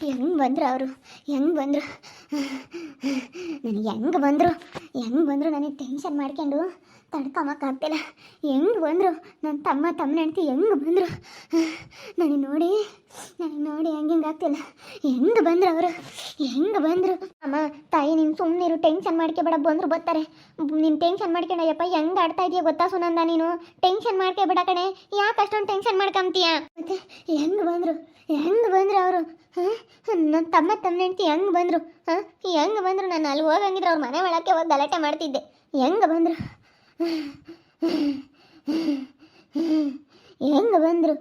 ಹೆಂಗೆ ಬಂದ್ರು ಅವರು, ಹೆಂಗೆ ಬಂದರು ನನಗೆ, ಹೆಂಗೆ ಬಂದರು ನನಗೆ ಟೆನ್ಷನ್ ಮಾಡ್ಕೊಂಡು ತಡ್ಕೊಂಬಕ್ಕಾಗ್ತಿಲ್ಲ. ಹೆಂಗೆ ಬಂದರು ನನ್ನ ತಮ್ಮ ಹೆಂಡ್ತಿ ಹೆಂಗೆ ಬಂದರು ನನಗೆ ನೋಡಿ ಹೆಂಗೆ ಆಗ್ತಿಲ್ಲ. ಹೆಂಗೆ ಬಂದರು ಅವರು, ಹೆಂಗೆ ಬಂದರು. ಅಮ್ಮ ತಾಯಿ ನೀನು ಸುಮ್ಮನಿರು, ಟೆನ್ಷನ್ ಮಾಡ್ಕೊಬೇಡ, ಬಂದರು ಬರ್ತಾರೆ. ನೀನು ಟೆನ್ಷನ್ ಮಾಡ್ಕೊಂಡಯ್ಯಪ್ಪ, ಹೆಂಗೆ ಆಡ್ತಾ ಇದೆಯಾ ಗೊತ್ತಾ ಸುನಂದ, ನೀನು ಟೆನ್ಷನ್ ಮಾಡ್ಕೊಬೇಡ ಕಣೆ, ಯಾಕೆ ಅಷ್ಟೊಂದು ಟೆನ್ಷನ್ ಮಾಡ್ಕೊಂತೀಯ. ಮತ್ತೆ ಹೆಂಗೆ ಬಂದರು ಅವರು, ನನ್ನ ತಮ್ಮ ಹೆಂಡ್ತಿ ಹೆಂಗೆ ಬಂದರು, ಹೆಂಗೆ ಬಂದರು. ನಾನು ಅಲ್ಲಿ ಹೋಗಂಗಿದ್ರೆ ಅವ್ರ ಮನೆ ಒಳಕ್ಕೆ ಹೋಗಿ ಗಲಾಟೆ ಮಾಡ್ತಿದ್ದೆ. ಹೆಂಗೆ ಬಂದರು, ಹೆಂಗೆ ಬಂದರು.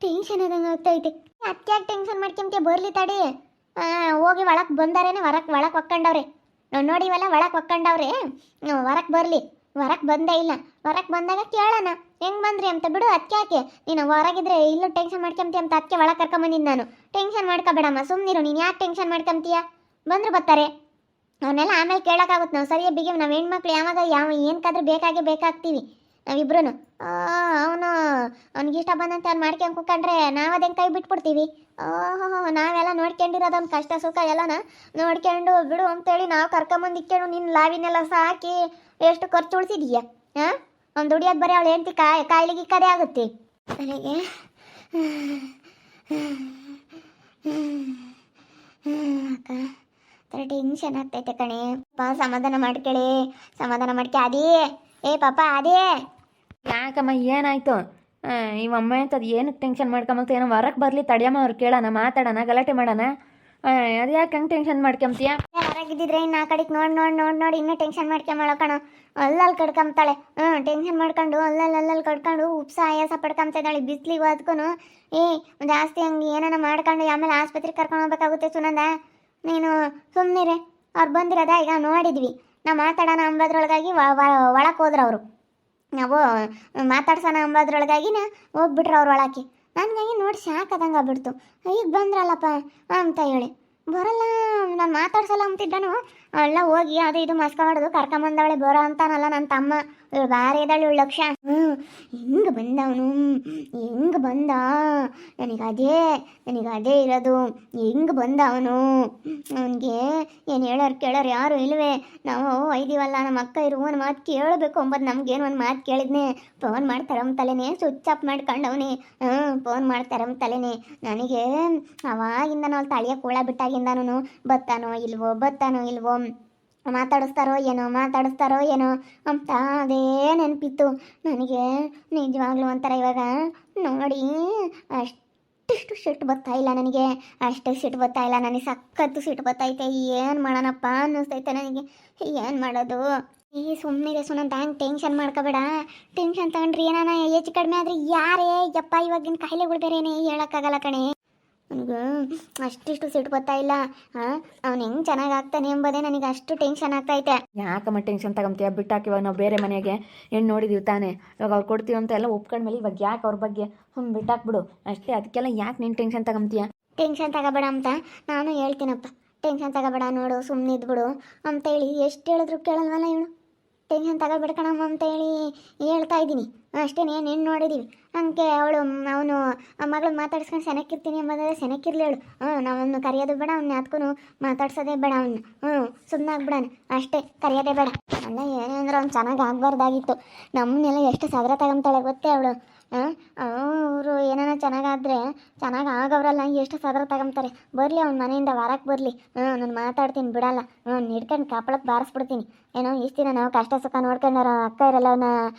ಟೆನ್ಷನ್ ಆದಂಗೆ ಆಗ್ತೈತೆ. ಯಾಕೆ ಟೆನ್ಷನ್ ಮಾಡ್ಕೊಂತ, ಬರಲಿ ತಡಿ. ಹೋಗಿ ಒಳಕ್ಕೆ ಬಂದಾರೇನೆ, ಒಳಕ್ಕೆ ಒಕ್ಕೊಂಡವ್ರೆ ನೋಡಿ, ಇವೆಲ್ಲ ಒಳಕ್ಕೆ ಒಕ್ಕೊಂಡವ್ರೆ. ಹೊರಕ್ಕೆ ಬರಲಿ, ಹೊರಕ್ಕೆ ಬಂದೇ ಇಲ್ಲ. ಹೊರಕ್ಕೆ ಬಂದಾಗ ಕೇಳೋಣ ಹೆಂಗೆ ಬಂದ್ರಿ ಅಂತ. ಬಿಡು, ಅದಕ್ಕೆ ಯಾಕೆ ನೀನು ಹೊರಗಿದ್ರೆ ಇಲ್ಲೂ ಟೆನ್ಷನ್ ಮಾಡ್ಕೊಂತೀಯ ಅಂತ ಅದಕ್ಕೆ ಒಳಗೆ ಕರ್ಕೊಂಬಂದಿದ್ದು ನಾನು. ಟೆನ್ಷನ್ ಮಾಡ್ಕೊಬೇಡಮ್ಮ, ಸುಮ್ಮನಿರು. ನೀನು ಯಾಕೆ ಟೆನ್ಷನ್ ಮಾಡ್ಕೊಂತೀಯ, ಬಂದರು ಬರ್ತಾರೆ. ಅವನ್ನೆಲ್ಲ ಆಮೇಲೆ ಕೇಳೋಕ್ಕಾಗುತ್ತೆ. ನಾವು ಸರಿಯಾಗಿ ಬಿಗಿ, ನಾವು ಹೆಣ್ಮಕ್ಳು ಯಾವಾಗ ಏನಕ್ಕಾದ್ರೂ ಬೇಕಾಗ್ತೀವಿ ನಾವಿಬ್ರು. ಅವ್ನಿಗೆ ಇಷ್ಟ ಬಂದಂತೆ ಅವ್ನು ಮಾಡ್ಕೊಂಡು ಕೂತ್ಕೊಂಡ್ರೆ ನಾವು ಅದೇನು ಕೈ ಬಿಟ್ಬಿಡ್ತೀವಿ. ನಾವೆಲ್ಲ ನೋಡ್ಕೊಂಡಿರೋದೊಂದು ಕಷ್ಟ ಸುಖ ಎಲ್ಲನ ನೋಡ್ಕೊಂಡು ಬಿಡು ಅಂತೇಳಿ ನಾವು ಕರ್ಕೊಂಬಂದು ಇಕ್ಕೊಂಡು ನಿನ್ನ ಲಾವಿನೆಲ್ಲ ಸಾಕಿ ಎಷ್ಟು ಖರ್ಚು ಉಳಿಸಿದೀಯ. ಅವ್ನು ದುಡಿಯೋದು ಬರೀ ಅವಳು ಹೆಂಡ್ತಿ ಕಾಯಿಲೆಗೆ ಇಕ್ಕದೇ ಆಗುತ್ತೆ ನನಗೆ. ಅಕ್ಕ ಟೆನ್ಷನ್ ಆಗ್ತೈತೆ ಕಣೆ. ಸಮಾಧಾನ ಮಾಡ್ಕೆ ಅದೇ. ಪಾಪ ಅದೇ. ಯಾಕಮ್ಮ ಏನಾಯ್ತು? ಇವಮ್ಮ ಅಂತದ್ದು ಏನಕ್ಕೆ ಟೆನ್ಷನ್ ಮಾಡ್ಕೊಂಬಂತ, ಏನೋ ಹೊರಕ್ಕೆ ಬರಲಿ ತಡಿಯಮ್ಮ, ಅವ್ರು ಕೇಳೋಣ, ಮಾತಾಡೋಣ, ಗಲಾಟೆ ಮಾಡೋಣ. ಅದು ಯಾಕೆ ಹಂಗೆ ಟೆನ್ಷನ್ ಮಾಡ್ಕೊಂತೀಯ? ಹೊರಗಿದ್ದಿದ್ರೆ ಇನ್ನು ಆ ಕಡೆಗೆ ನೋಡಿ ಇನ್ನೂ ಟೆನ್ಷನ್ ಮಾಡ್ಕೊಂಬಳೋ ಕಣ. ಅಲ್ಲಲ್ಲಿ ಕಡ್ಕೊಂತಾಳೆ. ಟೆನ್ಷನ್ ಮಾಡ್ಕೊಂಡು ಅಲ್ಲಲ್ಲಿ ಕಡ್ಕೊಂಡು ಉಪ್ಸ ಆಯಾಸ ಪಡ್ಕೊಂತಿದ್ದಾಳೆ. ಬಿಸ್ಲಿಗೆ ಅದಕ್ಕೂ ಜಾಸ್ತಿ ಹಂಗೆ ಏನಾನ ಮಾಡ್ಕೊಂಡು ಆಮೇಲೆ ಆಸ್ಪತ್ರೆಗೆ ಕರ್ಕೊಂಡು ಹೋಗ್ಬೇಕಾಗುತ್ತೆ ಸುನಂದ. ನೀನು ಸುಮ್ಮನಿರೆ. ಅವ್ರು ಬಂದಿರೋದ ಈಗ ನೋಡಿದ್ವಿ. ನಾವು ಮಾತಾಡೋಣ ಅಂಬೋದ್ರೊಳಗಾಗಿ ಒಳಕ್ಕೆ ಹೋದ್ರು ಅವರು. ನಾವು ಮಾತಾಡ್ಸೋಣ ಅಂಬೋದ್ರೊಳಗಾಗಿನ ಹೋಗ್ಬಿಟ್ರು ಅವ್ರು ಒಳಕ್ಕೆ. ನನಗಾಗಿ ನೋಡಿ ಸಾಕದಂಗೆ ಆಗ್ಬಿಡ್ತು. ಈಗ ಬಂದ್ರಲ್ಲಪ್ಪ ಅಂತ ಹೇಳಿ ಬರಲ್ಲ, ನಾನು ಮಾತಾಡ್ಸಲ್ಲ ಅಂತಿದ್ದಾನು. ಎಲ್ಲ ಹೋಗಿ ಅದು ಇದು ಮಸ್ಕ ಮಾಡೋದು ಕರ್ಕೊಂಬಂದವಳೆ ಬರೋ ಅಂತಾನಲ್ಲ ನನ್ನ ತಮ್ಮ. ಇವಳು ಭಾರಿ ಇದ್ದಾಳೆ, ಇವಳು ಲಕ್ಷ. ಹೆಂಗೆ ಬಂದ ನನಗೆ ಅದೇ ಇರೋದು. ಹೆಂಗೆ ಬಂದ ಅವನಿಗೆ ಏನು ಕೇಳೋರು ಯಾರು ಇಲ್ವೇ. ನಾವು ಒಯ್ದೀವಲ್ಲ, ನಮ್ಮ ಅಕ್ಕ ಇರು ಒಂದು ಮಾತು ಕೇಳಬೇಕು ಅಂಬದು ನಮ್ಗೇನು ಒಂದು ಮಾತು ಕೇಳಿದ್ನೆ. ಫೋನ್ ಮಾಡ್ತಾರಂತಲೇನೆ ಸ್ವಿಚ್ ಆಫ್ ಮಾಡ್ಕೊಂಡವನೇ. ಫೋನ್ ಮಾಡ್ತಾರಂತಲೇನೆ. ನನಗೆ ಅವಾಗಿಂದ ನಾವು ತಳಿಯ ಕೂಳ ಬಿಟ್ಟಾಗಿಂದನೂ ಬತ್ತಾನೋ ಇಲ್ವೋ ಮಾತಾಡಿಸ್ತಾರೋ ಏನೋ ಅಂತ ಅದೇ ನೆನಪಿತ್ತು ನನಗೆ. ನಿಜವಾಗ್ಲೂ ಒಂಥರ ಇವಾಗ ನೋಡಿ ಅಷ್ಟು ಸಿಟ್ಟು ಬರ್ತಾಯಿಲ್ಲ ನನಗೆ. ನನಗೆ ಸಖತ್ತು ಸಿಟ್ಟು ಬರ್ತೈತೆ. ಏನು ಮಾಡೋಣಪ್ಪ ಅನ್ನಿಸ್ತೈತೆ ನನಗೆ. ಏನು ಮಾಡೋದು? ಸುಮ್ಮನೆ ಸುನಂತ ಹಂಗೆ ಟೆನ್ಷನ್ ಮಾಡ್ಕೋಬೇಡ. ಟೆನ್ಷನ್ ತಗೊಂಡ್ರಿ ಏನಾನ ಹೆಚ್ಚು ಕಡಿಮೆ ಆದರೆ ಯಾರೇ ಯಪ್ಪ ಇವಾಗಿನ ಕಾಯಿಲೆಗಳು ಬೇರೆನೇ ಹೇಳೋಕ್ಕಾಗಲ್ಲ ಕಣೆ. ನನಗೆ ಅಷ್ಟಿಷ್ಟು ಸಿಟ್ಟು ಬರ್ತಾಯಿಲ್ಲ. ಅವ್ನು ಹೆಂಗೆ ಚೆನ್ನಾಗಾಗ್ತಾನೆ ಎಂಬುದೇ ನನಗೆ ಅಷ್ಟು ಟೆನ್ಷನ್ ಆಗ್ತೈತೆ. ಯಾಕಮ್ಮ ಟೆನ್ಷನ್ ತಗೊಂತೀಯ? ಬಿಟ್ಟಾಕಿವಾಗ ನಾವು ಬೇರೆ ಮನೆಗೆ ಹೆಣ್ಣು ನೋಡಿದೀವಿ ತಾನೆ. ಇವಾಗ ಅವ್ರು ಕೊಡ್ತೀವಿ ಅಂತ ಎಲ್ಲ ಒಪ್ಕೊಂಡ್ಮೇಲೆ ಇವಾಗ ಯಾಕೆ ಅವ್ರ ಬಗ್ಗೆ ಬಿಟ್ಟಾಕ್ಬಿಡು ಅಷ್ಟೇ. ಅದಕ್ಕೆಲ್ಲ ಯಾಕೆ ನೀನು ಟೆನ್ಷನ್ ತಗೊಂತೀಯ? ಟೆನ್ಷನ್ ತಗೋಬೇಡ ಅಂತ ನಾನು ಹೇಳ್ತೀನಪ್ಪ. ಟೆನ್ಷನ್ ತಗೋಬೇಡ, ನೋಡು ಸುಮ್ಮನಿದ್ಬಿಡು ಅಂತೇಳಿ ಎಷ್ಟು ಹೇಳಿದ್ರು ಕೇಳಲ್ವಲ್ಲ ಇವಳು. ಟೆನ್ಷನ್ ತಗೋಬೇಡ ಕಣಮ್ಮ ಅಂತೇಳಿ ಹೇಳ್ತಾ ಇದ್ದೀನಿ ಅಷ್ಟೇ. ಏನು ನೋಡಿದ್ದೀವಿ ಹಂಗೆ ಅವನು ಮಗಳು ಮಾತಾಡ್ಸ್ಕೊಂಡು ಸೆನಕ್ಕಿರ್ತೀನಿ ಎಂಬುದಾದ್ರೆ ಸೆನಕ್ಕಿರ್ಲಿ ಹೇಳು. ನಾವನ್ನು ಕರೆಯೋದು ಬೇಡ, ಅವ್ನ ಯಾತ್ಗೂ ಮಾತಾಡ್ಸೋದೇ ಬೇಡ. ಸುಮ್ಮನಾಗ್ಬಿಡಾನೆ ಅಷ್ಟೇ, ಕರೆಯೋದೇ ಬೇಡ. ಅಲ್ಲ ಏನೇಂದ್ರೆ ಅವ್ನು ಚೆನ್ನಾಗಿ ಆಗಬಾರ್ದಾಗಿತ್ತು. ನಮ್ಮನ್ನೆಲ್ಲ ಎಷ್ಟು ಸದರ ತಗೊಂತಾಳೆ ಗೊತ್ತೇ ಅವಳು. ಅವರು ಏನಾನ ಚೆನ್ನಾಗಾದರೆ ಚೆನ್ನಾಗಿ ಆಗೋವ್ರಲ್ಲ ಎಷ್ಟು ಸದರ ತಗೊಂತಾರೆ. ಬರಲಿ ಅವ್ನ ಮನೆಯಿಂದ ಹೊರಕ್ಕೆ ಬರಲಿ. ನಾನು ಮಾತಾಡ್ತೀನಿ, ಬಿಡಲ್ಲ. ಹಿಡ್ಕೊಂಡು ಕಾಪಳಕ್ಕೆ ಬಾರಿಸ್ಬಿಡ್ತೀನಿ. ಏನೋ ಇಷ್ಟು ದಿನ ನಾವು ಕಷ್ಟ ಸುಖ ನೋಡ್ಕೊಂಡಾರ ಅಕ್ಕ ಇರಲ್ಲ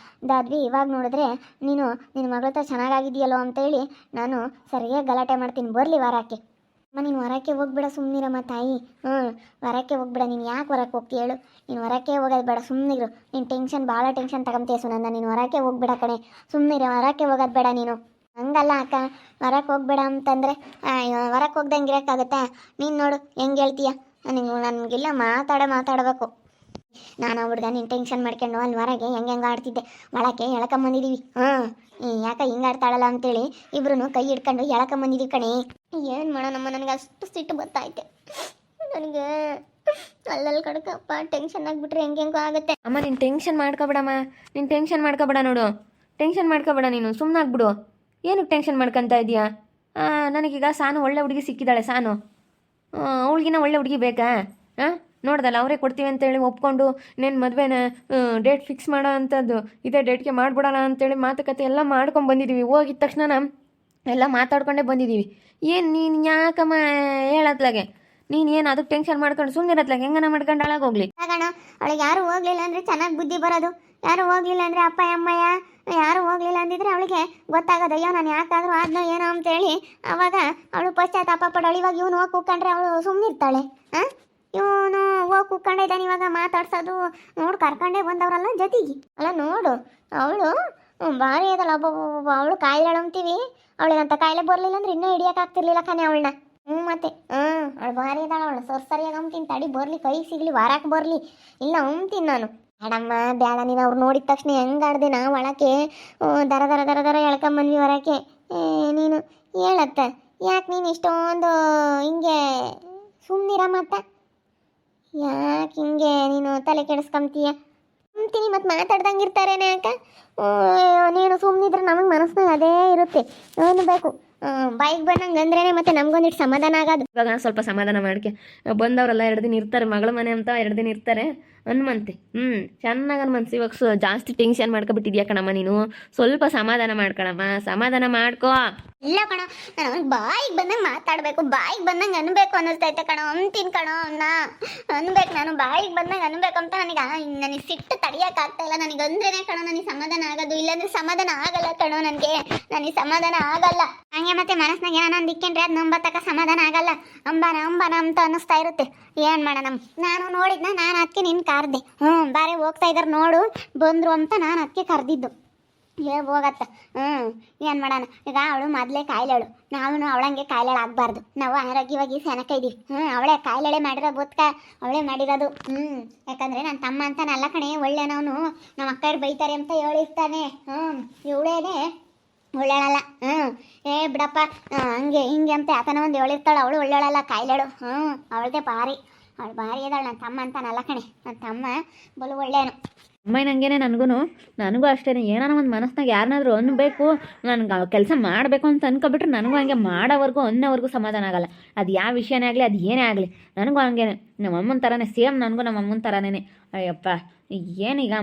ದಾದ್ವಿ. ಇವಾಗ ನೋಡಿದ್ರೆ ನಿನ್ನ ಮಗಳ ಹತ್ರ ಚೆನ್ನಾಗಾಗಿದೆಯಲ್ಲೋ ಅಂತೇಳಿ ನಾನು ಸರಿಯಾಗಿ ಗಲಾಟೆ ಮಾಡ್ತೀನಿ. ಬರಲಿ ಹೊರಕ್ಕೆ. ನೀನು ಹೊರಕ್ಕೆ ಹೋಗ್ಬೇಡ, ಸುಮ್ಮನಿರಮ್ಮ ತಾಯಿ. ಹೊರಕ್ಕೆ ಹೋಗ್ಬೇಡ. ನೀನು ಯಾಕೆ ಹೊರಕ್ಕೆ ಹೋಗ್ತೀಯ ಹೇಳು? ನೀನು ಹೊರಕ್ಕೆ ಹೋಗೋದು ಬೇಡ, ಸುಮ್ಮನಿರು. ನೀನು ಭಾಳ ಟೆನ್ಷನ್ ತಗೊಂತೀಯ ಸುನಂದ. ನೀನು ಹೊರಕ್ಕೆ ಹೋಗ್ಬೇಡ ಕಣೆ, ಸುಮ್ಮನಿರು. ಹೊರಕ್ಕೆ ಹೋಗೋದು ಬೇಡ ನೀನು. ಹಂಗಲ್ಲ ಅಕ್ಕ, ಹೊರಕ್ಕೆ ಹೋಗ್ಬೇಡ ಅಂತಂದರೆ ಹೊರಕ್ಕೆ ಹೋಗ್ದಂಗೆ ಇರೋಕ್ಕಾಗತ್ತಾ? ನೀನು ನೋಡು ಹೆಂಗೆ ಹೇಳ್ತೀಯ. ನನಗಿಲ್ಲ ಮಾತಾಡಬೇಕು. ನಾನು ಹುಡುಗ ನೀನು ಟೆನ್ಷನ್ ಮಾಡ್ಕೊಂಡು ಅಲ್ಲಿ ಹೊರಗೆ ಹೆಂಗೆ ಆಡ್ತಿದ್ದೆ. ಒಳಕ್ಕೆ ಎಳ್ಕೊಂಬಂದಿದ್ದೀವಿ. ಯಾಕೆ ಹಿಂಗೆ ಆಡ್ತಾಳಲ್ಲ ಅಂತೇಳಿ ಇಬ್ರು ಕೈ ಹಿಡ್ಕೊಂಡು ಎಳ್ಕೊಂಬಂದಿದ್ದೀವಿ ಕಣೆ. ಏನು ಮಾಡೋಣಮ್ಮ, ನನಗೆ ಅಷ್ಟು ಸಿಟ್ಟು ಬರ್ತಾಯಿತೆ. ನನಗೆ ಅಲ್ಲಲ್ಲಿ ಕಡ್ಕಪ್ಪ ಟೆನ್ಷನ್ ಆಗಿಬಿಟ್ರೆ ಹೆಂಗೆಂಗೋ ಆಗುತ್ತೆ. ಅಮ್ಮ ನೀನು ಟೆನ್ಷನ್ ಮಾಡ್ಕೊಬೇಡಮ್ಮ. ನೀನು ಟೆನ್ಷನ್ ಮಾಡ್ಕೊಬೇಡ ನೋಡು. ಟೆನ್ಷನ್ ಮಾಡ್ಕೊಬೇಡ, ನೀನು ಸುಮ್ಮನಾಗ್ಬಿಡು. ಏನಕ್ಕೆ ಟೆನ್ಷನ್ ಮಾಡ್ಕೊತಾ ಇದೀಯಾ? ನನಗೀಗ ಸಾನು ಒಳ್ಳೆ ಹುಡುಗಿ ಸಿಕ್ಕಿದ್ದಾಳೆ ಸಾನು, ಅವಳಿಗಿನ ಒಳ್ಳೆ ಹುಡುಗಿ ಬೇಕಾ? ಹಾಂ, ನೋಡ್ದಲ್ಲ ಅವರೇ ಕೊಡ್ತೀವಿ ಅಂತೇಳಿ ಒಪ್ಕೊಂಡು ನೀನು ಮದುವೆನ ಡೇಟ್ ಫಿಕ್ಸ್ ಮಾಡೋ ಅಂಥದ್ದು ಇದೇ ಡೇಟ್ಗೆ ಮಾಡಿಬಿಡೋಣ ಅಂತೇಳಿ ಮಾತುಕತೆ ಎಲ್ಲ ಮಾಡ್ಕೊಂಡು ಬಂದಿದ್ದೀವಿ. ಹೋಗಿದ ತಕ್ಷಣ ಎಲ್ಲ ಮಾತಾಡ್ಕೊಂಡೇ ಬಂದಿದ್ದೀವಿ. ಏನು ನೀನು ಯಾಕಮ್ಮ ಹೇಳತ್ಲಾಗೆ, ನೀನು ಏನು ಅದಕ್ಕೆ ಟೆನ್ಷನ್ ಮಾಡ್ಕೊಂಡು ಸುಮ್ಮನಿರತ್ಲಾಗೆ ಹೆಂಗನ ಮಾಡ್ಕೊಂಡು ಹಾಳಾಗೋಗ್ಲಿ. ಕಣ ಅವಳಿಗೆ ಯಾರು ಹೋಗ್ಲಿಲ್ಲ ಅಂದರೆ ಚೆನ್ನಾಗಿ ಬುದ್ಧಿ ಬರೋದು, ಯಾರು ಹೋಗ್ಲಿಲ್ಲ ಅಂದರೆ ಅಪ್ಪ ಅಮ್ಮಯ್ಯ ಯಾರು ಹೋಗ್ಲಿಲ್ಲ ಅಂದಿದ್ರೆ ಅವಳಿಗೆ ಗೊತ್ತಾಗೋದು, ಅಯ್ಯೋ ನಾನು ಯಾಕಾದರೂ ಆದ್ನೋ ಏನೋ ಅಂತೇಳಿ. ಆವಾಗ ಅವಳು ಪಶ್ಚಾತ್ತಾಪ ಪಡೋಳು. ಇವಾಗ ಇವನು ಹೋಗಿ ಕೂತ್ಕೊಂಡ್ರೆ ಅವಳು ಸುಮ್ಮನಿರ್ತಾಳೆ. ಹಾಂ, ಇವನು ಹೋಗಿ ಕೂತ್ಕೊಂಡಿದ್ದಾನೆ ಇವಾಗ ಮಾತಾಡ್ಸೋದು ನೋಡು, ಕರ್ಕೊಂಡೇ ಬಂದವರಲ್ಲ ಜೊತೆಗೆ. ಅಲ್ಲ ನೋಡು, ಅವಳು ಭಾರಿ ಇದಲ್ಲ, ಒಬ್ಬೊಬ್ಬ ಅವಳು ಕಾಯಿಲೆ ಅಂತೀವಿ, ಅವಳಿಗಂತ ಕಾಯಿಲೆ ಬರಲಿಲ್ಲ ಅಂದ್ರೆ ಇನ್ನೂ ಹಿಡಿಯೋಕ್ಕಾಗ್ತಿರ್ಲಿಲ್ಲ ಕಣೆ ಅವಳನ್ನ. ಮತ್ತೆ ಅವಳು ಭಾರಿ ಇದ್ದಾಳೆ, ಅವಳು ಸರಿಯಾಗಿ ಅಂತೀನಿ, ತಡಿ ಬರಲಿ, ಕೈ ಸಿಗಲಿ, ವಾರಕ್ಕೆ ಬರಲಿ, ಇಲ್ಲ ಅಂತೀನಿ ನಾನು. ಮೇಡಮ್ಮ ಬೇಡ, ನೀನು ಅವ್ರು ನೋಡಿದ ತಕ್ಷಣ ಹೆಂಗಾಡ್ದೆ ನಾವು ಒಳಕ್ಕೆ ದರ ದರ ದರ ದರ ಎಳ್ಕೊಂಬಂದ್ವಿ ಹೊರಕ್ಕೆ. ನೀನು ಹೇಳತ್ತ ಯಾಕೆ ನೀನು ಇಷ್ಟೊಂದು ಹಿಂಗೆ ಸುಮ್ಮನಿರ, ಮತ್ತೆ ಯಾಕೆ ಹಿಂಗೆ ನೀನು ತಲೆ ಕೆಡಿಸ್ಕೊಂತೀಯ ಅಂತೀನಿ. ಮತ್ತು ಮಾತಾಡ್ದಂಗೆ ಇರ್ತಾರೇನೆ ಯಾಕೆ? ನೀನು ಸುಮ್ಮನಿದ್ರೆ ನಮಗೆ ಮನಸ್ಸಿನಾಗ ಅದೇ ಇರುತ್ತೆ, ಬೇಕು ಬೈಕ್ ಬಂದಂಗೆ ಅಂದ್ರೇ ಮತ್ತೆ ನಮ್ಗೊಂದಿಟ್ಟು ಸಮಾಧಾನ ಆಗೋದು. ಇವಾಗ ಸ್ವಲ್ಪ ಸಮಾಧಾನ ಮಾಡ್ಕೆ, ಬಂದವರೆಲ್ಲ 2 ದಿನ ಇರ್ತಾರೆ, ಮಗಳ ಮನೆ ಅಂತ 2 ದಿನ ಇರ್ತಾರೆ ಅನ್ಮಂತೆ. ಚೆನ್ನಾಗಿ ಅನ್ಮನ್ಸಿ. ಇವಾಗ ಜಾಸ್ತಿ ಟೆನ್ಷನ್ ಮಾಡ್ಕೊಬಿಟ್ಟಿದ್ಯಾ ಕಣಮ್ಮ ನೀನು, ಸ್ವಲ್ಪ ಸಮಾಧಾನ ಮಾಡ್ಕೊಳಮ್ಮ, ಸಮಾಧಾನ ಮಾಡ್ಕೋ. ಇಲ್ಲ ಕಣ, ನಾನು ಬಾಯಿಗೆ ಬಂದಂಗೆ ಮಾತಾಡಬೇಕು, ಬಾಯಿಗೆ ಬಂದಂಗೆ ಅನ್ಬೇಕು ಅನ್ನಿಸ್ತೈತೆ ಕಣ, ಅಂತೀನಿ ಕಣ, ಅನ್ಬೇಕು ನಾನು ಬಾಯಿಗೆ ಬಂದಂಗೆ ಅನ್ಬೇಕು ಅಂತ. ನನಗೆ ಸಿಟ್ಟು ತಡಿಯೋಕ್ಕಾಗ್ತಾ ಇಲ್ಲ, ನನಗೆ ಅಂದ್ರೇನೆ ಕಣ ನನಗೆ ಸಮಾಧಾನ ಆಗೋದು, ಇಲ್ಲಾಂದ್ರೆ ಸಮಾಧಾನ ಆಗಲ್ಲ ಕಣೋ, ನನಗೆ ಸಮಾಧಾನ ಆಗಲ್ಲ. ಹಂಗೆ ಮತ್ತೆ ಮನಸ್ನಾಗ ಏನೋ ಒಂದು ಇಕ್ಕೊಂಡ್ರೆ ಅದು ನಂಬತ್ತಕ್ಕ ಸಮಾಧಾನ ಆಗಲ್ಲ, ಅಂಬಾನ ಅಂತ ಅನ್ನಿಸ್ತಾ ಇರುತ್ತೆ. ಏನು ಮಾಡೋಣ, ನಾನು ನೋಡಿದ್ನ, ನಾನು ಅದಕ್ಕೆ ನಿನ್ನ ಕರೆದೆ. ಬಾರೆ ಹೋಗ್ತಾ ಇದ್ದಾರೆ ನೋಡು ಬಂದರು ಅಂತ ನಾನು ಅದಕ್ಕೆ ಕರೆದಿದ್ದು. ಹೋಗತ್ತ. ಏನು ಮಾಡೋಣ, ಈಗ ಅವಳು ಮೊದಲೇ ಕಾಯಿಲೆಳು, ನಾವು ಅವಳಂಗೆ ಕಾಯಿಲೆಳು ಆಗಬಾರ್ದು, ನಾವು ಆರೋಗ್ಯವಾಗಿ ಸೆನಕ ಇದ್ದೀವಿ. ಅವಳೇ ಕಾಯಿಲೆಳೆ ಮಾಡಿರೋ ಬದುಕ ಅವಳೇ ಮಾಡಿರೋದು. ಯಾಕಂದರೆ ನನ್ನ ತಮ್ಮ ಅಂತಾನಲ್ಲ ಕಣೆ, ಒಳ್ಳೆನವನು, ನಮ್ಮ ಅಕ್ಕವ್ರು ಬೈತಾರೆ ಅಂತ ಹೇಳಿರ್ತಾನೆ. ಇವಳೇನೆ ಒಳ್ಳೆಳಲ್ಲ. ಬಿಡಪ್ಪ ಹಂಗೆ ಹಿಂಗೆ ಅಂತ ಯಾತನ ಒಂದು ಹೇಳಿರ್ತಾಳೆ, ಅವಳು ಒಳ್ಳೆಳಲ್ಲ, ಕಾಯಿಲೆಳು. ಅವಳದೇ ಭಾರಿ, ಅವಳು ಭಾರಿ ಇದ್ದಾಳೆ. ನನ್ನ ತಮ್ಮ ಅಂತಾನಲ್ಲ ಕಣೆ, ನನ್ನ ತಮ್ಮ ಬಲು ಒಳ್ಳೆಯನು. ಅಮ್ಮ ಹಂಗೇನೆ ನನಗೂ ಅಷ್ಟೇ, ಏನಾರ ಒಂದು ಮನಸ್ಸಿನಾಗ ಯಾರನ್ನಾದ್ರೂ ಅನ್ಬೇಕು, ನನಗೆ ಕೆಲಸ ಮಾಡಬೇಕು ಅಂತ ಅನ್ಕೊಬಿಟ್ರೆ ನನಗೂ ಹಂಗೆ ಮಾಡೋವರೆಗೂ ಅನ್ನೋವರೆಗೂ ಸಮಾಧಾನ ಆಗಲ್ಲ. ಅದು ಯಾವ ವಿಷಯನೇ ಆಗಲಿ, ಅದು ಏನೇ ಆಗಲಿ, ನನಗೂ ಹಂಗೇನೆ. ನಮ್ಮ ಅಮ್ಮನ ಥರನೇ ಸೇಮ್, ನನಗೂ ನಮ್ಮ ಅಮ್ಮನ ಥರನೇ. ಅಯ್ಯಪ್ಪ ಏನೀಗ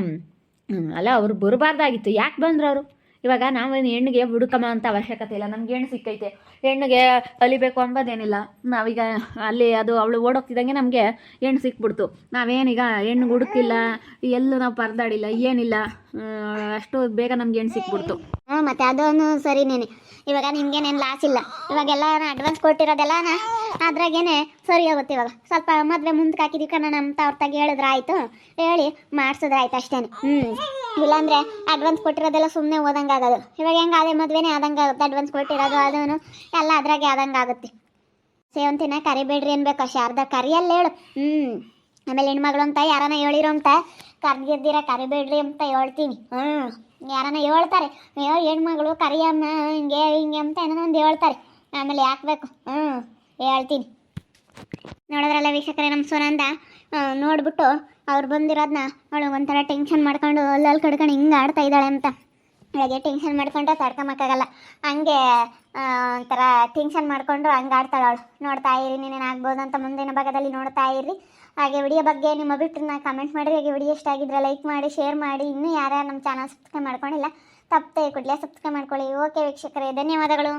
ಅಲ್ಲ, ಅವ್ರು ಬರಬಾರ್ದಾಗಿತ್ತು, ಯಾಕೆ ಬಂದರು ಅವರು? ಇವಾಗ ನಾವು ಹೆಣ್ಣಿಗೆ ಹುಡುಕಮ್ಮ ಅಂತ ಅವಶ್ಯಕತೆ ಇಲ್ಲ, ನಮ್ಗೆ ಹೆಣ್ಣು ಸಿಕ್ಕೈತೆ, ಹೆಣ್ಣಿಗೆ ಕಲಿಬೇಕು ಅಂಬೋದೇನಿಲ್ಲ. ನಾವೀಗ ಅಲ್ಲಿ ಅದು ಅವಳು ಓಡೋಗ್ತಿದ್ದಂಗೆ ನಮಗೆ ಹೆಣ್ಣು ಸಿಕ್ಬಿಡ್ತು, ನಾವೇನೀಗ ಹೆಣ್ಣು ಹುಡುಕಿಲ್ಲ, ಎಲ್ಲೂ ನಾವು ಪರದಾಡಿಲ್ಲ, ಏನಿಲ್ಲ, ಅಷ್ಟು ಬೇಗ ನಮ್ಗೆ ಹೆಣ್ಣು ಸಿಕ್ಬಿಡ್ತು. ಮತ್ತು ಅದನ್ನು ಸರಿನೇನೆ. ಇವಾಗ ನಿಮ್ಗೇನೇನು ಲಾಸ್ ಇಲ್ಲ, ಇವಾಗೆಲ್ಲ ಅಡ್ವಾನ್ಸ್ ಕೊಟ್ಟಿರೋದೆಲ್ಲ ಅದ್ರಾಗೇನೆ ಸರಿ ಹೋಗುತ್ತೆ. ಇವಾಗ ಸ್ವಲ್ಪ ಮದುವೆ ಮುಂದಕ್ಕೆ ಹಾಕಿದೀವಿ ಕಣ, ನಮ್ಮ ತವ್ರ ತಾಗ ಹೇಳಿದ್ರೆ ಆಯಿತು, ಹೇಳಿ ಮಾಡಿಸಿದ್ರೆ ಆಯ್ತು ಅಷ್ಟೇ. ಇಲ್ಲಾಂದರೆ ಅಡ್ವಾನ್ಸ್ ಕೊಟ್ಟಿರೋದೆಲ್ಲ ಸುಮ್ಮನೆ ಓದಂಗೆ ಆಗೋದು. ಇವಾಗ ಹೆಂಗೆ ಅದೇ ಮದುವೆನೇ ಆದಂಗೆ ಆಗುತ್ತೆ, ಅಡ್ವಾನ್ಸ್ ಕೊಟ್ಟಿರೋದು ಅದೂ ಎಲ್ಲ ಅದ್ರಾಗೆ ಆದಂಗೆ ಆಗುತ್ತೆ. ಸೇವಂತಿನ ಕರಿಬೇಡ್ರಿ ಅನ್ಬೇಕು, ಶಾರದಾ ಕರಿಯಲ್ಲ ಹೇಳು. ಆಮೇಲೆ ಹೆಣ್ಮಗಳು ಅಂತ ಯಾರನ್ನ ಹೇಳಿರೋ ಅಂತ ಕರ್ದಿದ್ದೀರ ಕರಿಬೇಡ್ರಿ ಅಂತ ಹೇಳ್ತೀನಿ. ಯಾರನ್ನ ಹೇಳ್ತಾರೆ, ಹೆಣ್ಮಗಳು ಕರಿಯಮ್ಮ ಹಿಂಗೆ ಹಿಂಗೆ ಅಂತ ಏನೋ ಒಂದು ಹೇಳ್ತಾರೆ, ಆಮೇಲೆ ಯಾಕಬೇಕು ಹೇಳ್ತೀನಿ. ನೋಡಿದ್ರಲ್ಲ ವೀಕ್ಷಕರೇ, ನಮ್ಮ ಸುನಂದ ನೋಡ್ಬಿಟ್ಟು ಅವ್ರು ಬಂದಿರೋದನ್ನ ಅವಳು ಒಂಥರ ಟೆನ್ಷನ್ ಮಾಡ್ಕೊಂಡು ಅಲ್ಲಿ ಕಡ್ಕೊಂಡು ಹಿಂಗೆ ಆಡ್ತಾ ಇದ್ದಾಳೆ ಅಂತ. ಅವಳಿಗೆ ಟೆನ್ಷನ್ ಮಾಡ್ಕೊಂಡ್ರೆ ತಡ್ಕೊಂಬಕ್ಕಾಗಲ್ಲ, ಹಂಗೆ ಒಂಥರ ಟೆನ್ಷನ್ ಮಾಡಿಕೊಂಡು ಹಂಗೆ ಆಡ್ತಾಳೆ ಅವಳು. ನೋಡ್ತಾ ಇರಿ, ನೀನೇನು ಆಗ್ಬೋದು ಅಂತ ಮುಂದಿನ ಭಾಗದಲ್ಲಿ ನೋಡ್ತಾ ಇರಿ. ಹಾಗೆ ವಿಡಿಯೋ ಬಗ್ಗೆ ನಿಮ್ಮ ಅಭಿಪ್ರಾಯನ ಕಮೆಂಟ್ ಮಾಡಿರಿ. ಹಾಗೆ ವಿಡಿಯೋ ಇಷ್ಟ ಆಗಿದ್ರೆ ಲೈಕ್ ಮಾಡಿ, ಶೇರ್ ಮಾಡಿ. ಇನ್ನೂ ಯಾರ್ಯಾರು ನಮ್ಮ ಚಾನಲ್ ಸಬ್ಸ್ಕ್ರೈಬ್ ಮಾಡ್ಕೊಂಡಿಲ್ಲ ತಪ್ಪದೆ ಕೂಡಲೇ ಸಬ್ಸ್ಕ್ರೈಬ್ ಮಾಡ್ಕೊಳ್ಳಿ. ಓಕೆ ವೀಕ್ಷಕರೇ, ಧನ್ಯವಾದಗಳು.